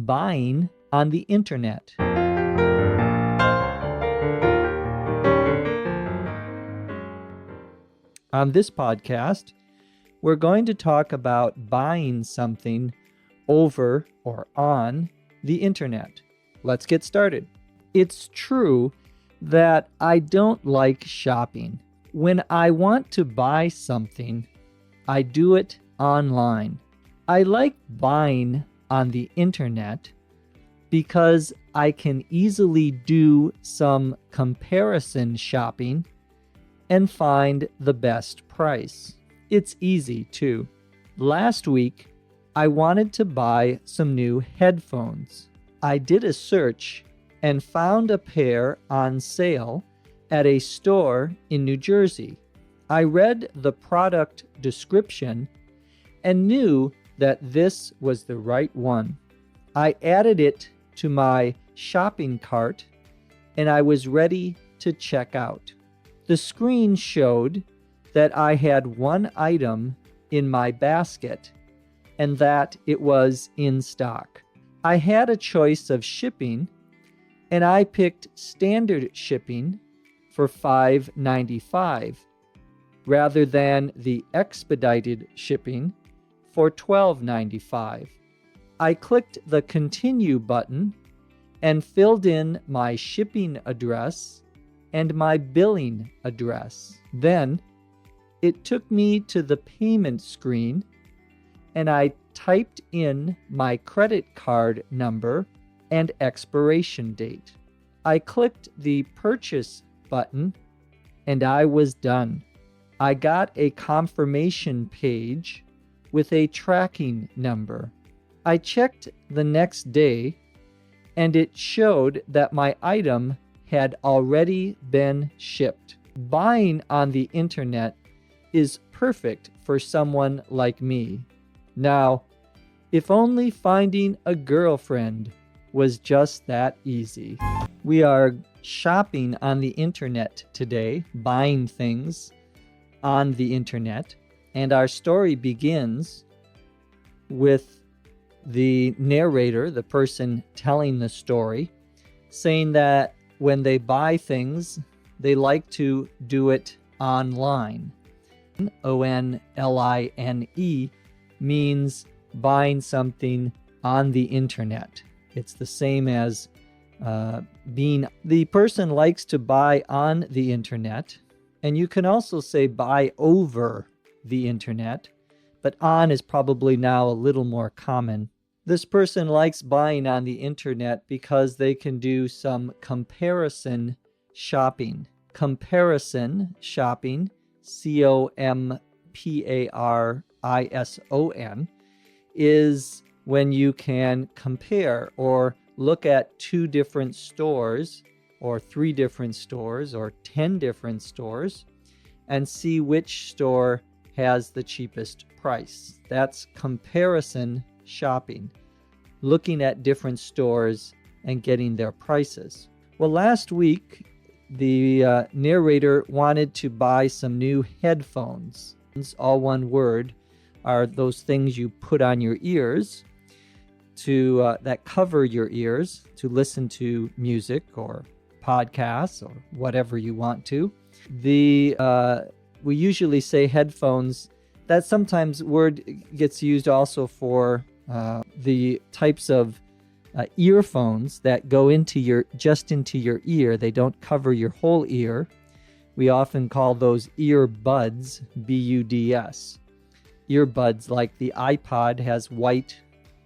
buying on the internet. On this podcast, we're going to talk about buying something over or on the internet. Let's get started. It's true that I don't like shopping. When I want to buy something, I do it online. I like buying on the internet because I can easily do some comparison shopping and find the best price. It's easy too. Last week, I wanted to buy some new headphones. I did a search and found a pair on sale at a store in New Jersey. I read the product description and knew that this was the right one. I added it to my shopping cart and I was ready to check out. The screen showed that I had one item in my basket and that it was in stock. I had a choice of shipping and I picked standard shipping for $5.95 rather than the expedited shipping for $12.95. I clicked the continue button and filled in my shipping address and my billing address. Then it took me to the payment screen and I typed in my credit card number and expiration date. I clicked the purchase button and I was done. I got a confirmation page with a tracking number. I checked the next day and it showed that my item had already been shipped. Buying on the internet is perfect for someone like me. Now, if only finding a girlfriend was just that easy. We are shopping on the internet today, buying things on the internet, and our story begins with the narrator, the person telling the story, saying that when they buy things, they like to do it online. Online means buying something on the internet. It's the same as the person likes to buy on the internet, and you can also say buy over the internet, but on is probably now a little more common. This person likes buying on the internet because they can do some comparison shopping. Comparison shopping, comparison, is when you can compare or look at 2 different stores or 3 different stores or 10 different stores and see which store has the cheapest price. That's comparison shopping, looking at different stores and getting their prices. Well, last week, the narrator wanted to buy some new headphones. All one word are those things you put on your ears to that cover your ears to listen to music or podcasts or whatever you want to. We usually say headphones. That sometimes word gets used also for the types of earphones that go into your ear. They don't cover your whole ear. We often call those earbuds, B-U-D-S. Earbuds, like the iPod has white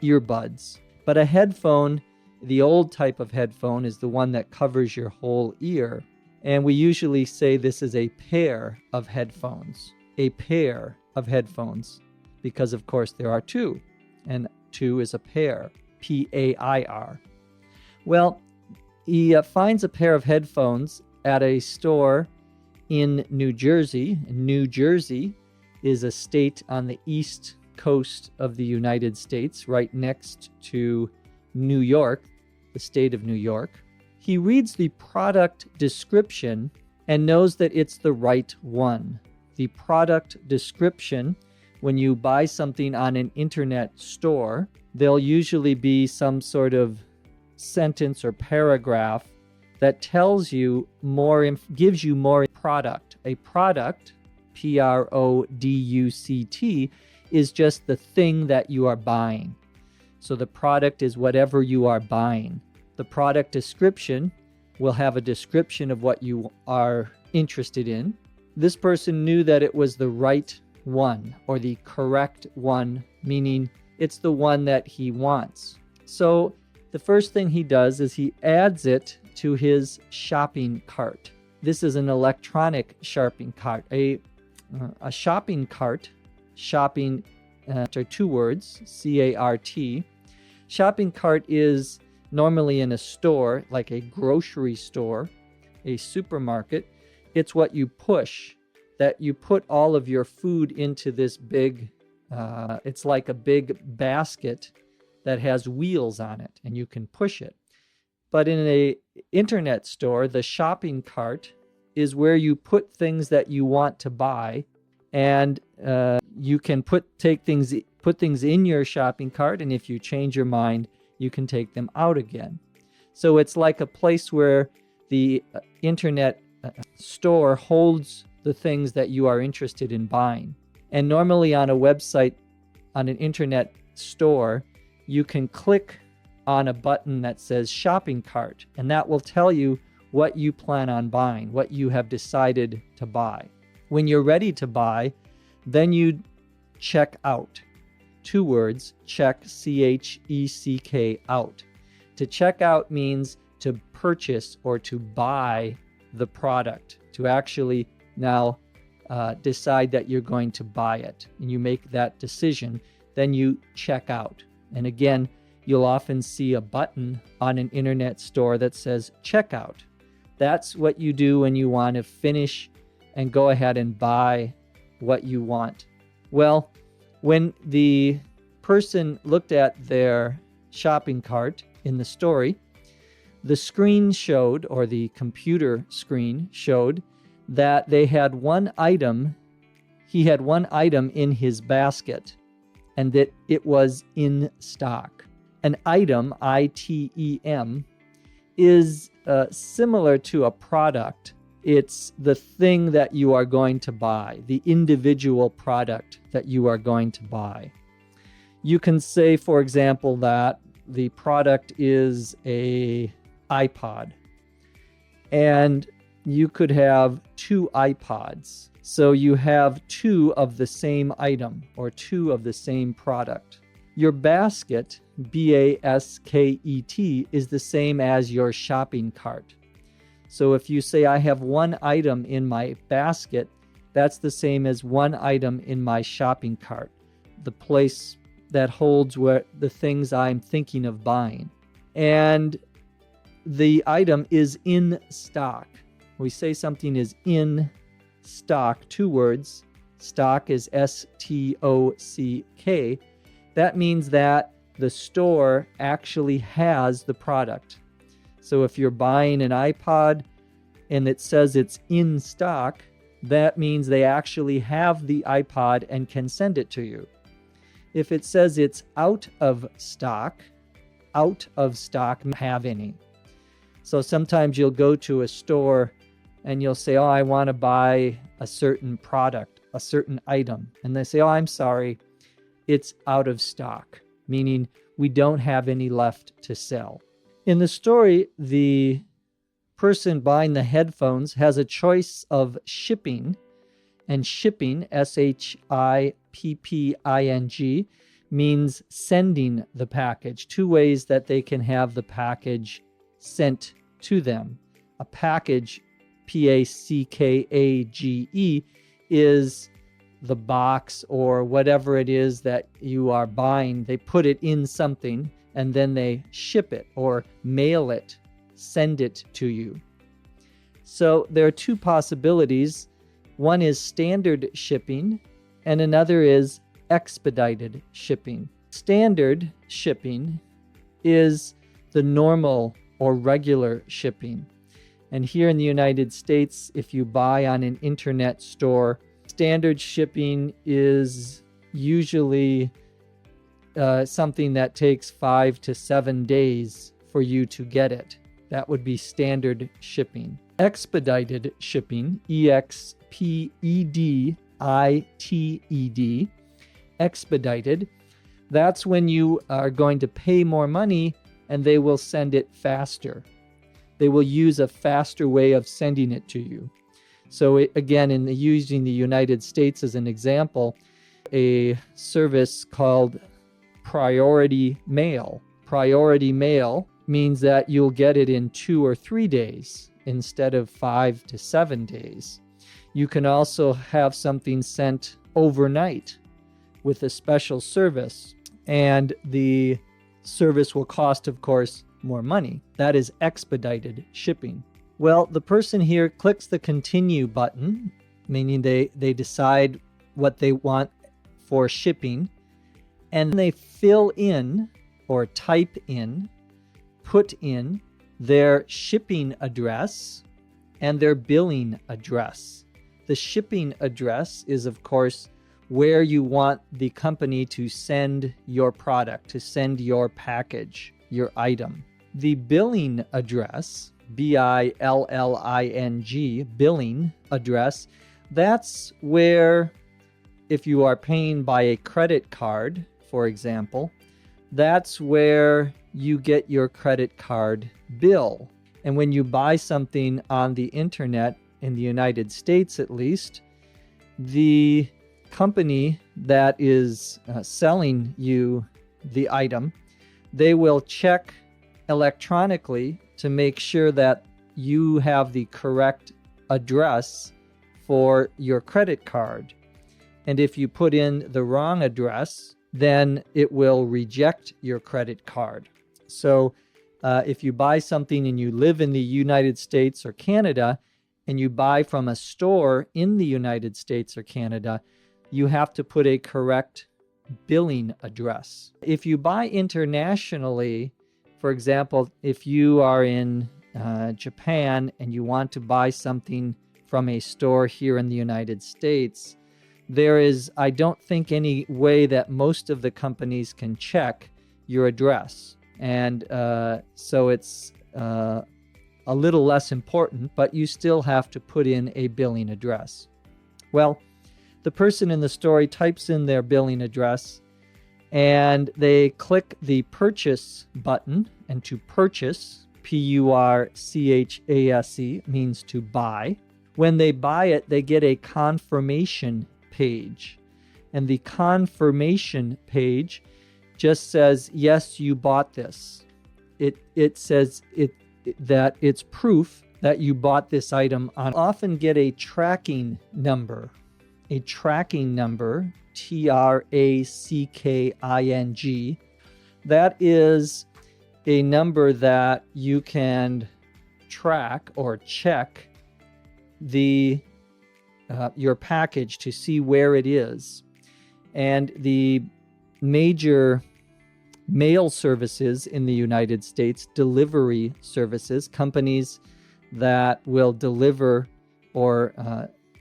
earbuds. But a headphone, the old type of headphone, is the one that covers your whole ear. And we usually say this is a pair of headphones. A pair of headphones. Because, of course, there are 2. And 2 is a pair. P-A-I-R. Well, he finds a pair of headphones at a store in New Jersey. New Jersey is a state on the east coast of the United States, right next to New York, the state of New York. He reads the product description and knows that it's the right one. The product description, when you buy something on an internet store, there'll usually be some sort of sentence or paragraph that tells you more, gives you more product. A product, Product, is just the thing that you are buying. So the product is whatever you are buying. The product description will have a description of what you are interested in. This person knew that it was the right one or the correct one, meaning it's the one that he wants. So the first thing he does is he adds it to his shopping cart. This is an electronic shopping cart. A shopping cart, shopping are two words, C-A-R-T. Shopping cart is normally in a store, like a grocery store, a supermarket. It's what you push, that you put all of your food into this big, it's like a big basket that has wheels on it, and you can push it. But in an internet store, the shopping cart is where you put things that you want to buy, and you can put things in your shopping cart, and if you change your mind, you can take them out again. So it's like a place where the internet store holds the things that you are interested in buying. And normally on a website, on an internet store, you can click on a button that says shopping cart, and that will tell you what you plan on buying, what you have decided to buy. When you're ready to buy, then you check out. Two words, check, C-H-E-C-K, out. To check out means to purchase or to buy the product, to actually now decide that you're going to buy it. And you make that decision, then you check out. And again, you'll often see a button on an internet store that says checkout. That's what you do when you want to finish and go ahead and buy what you want. Well, when the person looked at their shopping cart in the story, the screen showed, or the computer screen showed, that they had he had one item in his basket, and that it was in stock. An item, I-T-E-M, is similar to a product. It's the thing that you are going to buy, the individual product that you are going to buy. You can say, for example, that the product is a iPod, and you could have two iPods. So you have two of the same item or two of the same product. Your basket, B-A-S-K-E-T, is the same as your shopping cart. So if you say, I have one item in my basket, that's the same as one item in my shopping cart, the place that holds where the things I'm thinking of buying. And the item is in stock. We say something is in stock, two words. Stock is S-T-O-C-K. That means that the store actually has the product. So if you're buying an iPod and it says it's in stock, that means they actually have the iPod and can send it to you. If it says it's out of stock, have any. So sometimes you'll go to a store and you'll say, I want to buy a certain product, a certain item. And they say, I'm sorry, it's out of stock, meaning we don't have any left to sell. In the story, the person buying the headphones has a choice of shipping, and shipping, S-H-I-P-P-I-N-G, means sending the package. Two ways that they can have the package sent to them. A package, P-A-C-K-A-G-E, is the box or whatever it is that you are buying. They put it in something and then they ship it or mail it, send it to you. So there are two possibilities. One is standard shipping and another is expedited shipping. Standard shipping is the normal or regular shipping. And here in the United States, if you buy on an internet store, standard shipping is usually something that takes 5 to 7 days for you to get it. That would be standard shipping. Expedited shipping, E-X-P-E-D-I-T-E-D, expedited, that's when you are going to pay more money and they will send it faster. They will use a faster way of sending it to you. So again, using the United States as an example, a service called priority mail. Priority mail means that you'll get it in 2 or 3 days instead of 5 to 7 days. You can also have something sent overnight with a special service, and the service will cost, of course, more money. That is expedited shipping. Well, the person here clicks the continue button, meaning they decide what they want for shipping, and they fill in or type in, put in their shipping address and their billing address. The shipping address is, of course, where you want the company to send your product, to send your package, your item. The billing address, B-I-L-L-I-N-G, billing address, that's where, if you are paying by a credit card, for example, that's where you get your credit card bill. And when you buy something on the internet, in the United States at least, the company that is selling you the item, they will check electronically to make sure that you have the correct address for your credit card. And if you put in the wrong address, then it will reject your credit card. So if you buy something and you live in the United States or Canada, and you buy from a store in the United States or Canada, you have to put a correct billing address. If you buy internationally, for example, if you are in Japan and you want to buy something from a store here in the United States, there is, I don't think, any way that most of the companies can check your address. And so it's a little less important, but you still have to put in a billing address. Well, the person in the story types in their billing address and they click the purchase button, and to purchase, P-U-R-C-H-A-S-E, means to buy. When they buy it, they get a confirmation page, and the confirmation page just says, yes, you bought this. It says that it's proof that you bought this item. I often get a tracking number, T-R-A-C-K-I-N-G. That is a number that you can track or check your package to see where it is. And the major mail services in the United States, delivery services, companies that will deliver or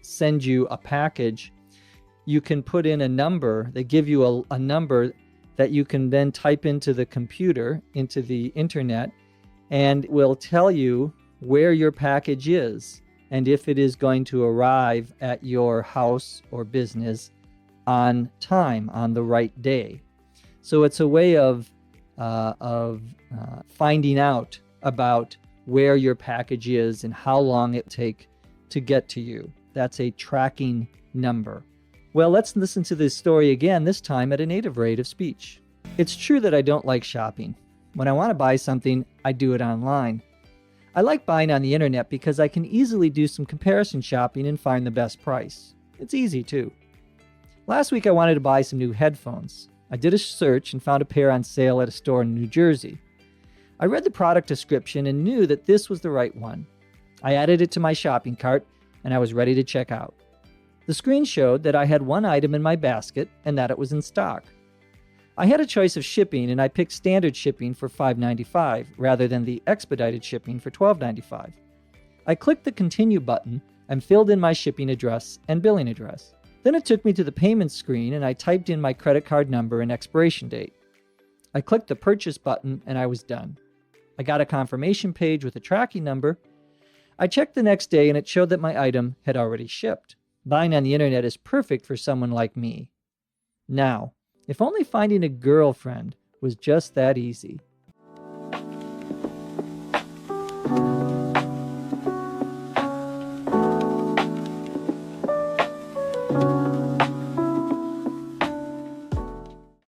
send you a package, you can put in a number. They give you a number that you can then type into the computer, into the internet, and will tell you where your package is and if it is going to arrive at your house or business on time, on the right day. So it's a way of finding out about where your package is and how long it take to get to you. That's a tracking number. Well, let's listen to this story again, this time at a native rate of speech. It's true that I don't like shopping. When I want to buy something, I do it online. I like buying on the internet because I can easily do some comparison shopping and find the best price. It's easy too. Last week I wanted to buy some new headphones. I did a search and found a pair on sale at a store in New Jersey. I read the product description and knew that this was the right one. I added it to my shopping cart and I was ready to check out. The screen showed that I had one item in my basket and that it was in stock. I had a choice of shipping and I picked standard shipping for $5.95 rather than the expedited shipping for $12.95. I clicked the continue button and filled in my shipping address and billing address. Then it took me to the payment screen and I typed in my credit card number and expiration date. I clicked the purchase button and I was done. I got a confirmation page with a tracking number. I checked the next day and it showed that my item had already shipped. Buying on the internet is perfect for someone like me. Now, if only finding a girlfriend was just that easy.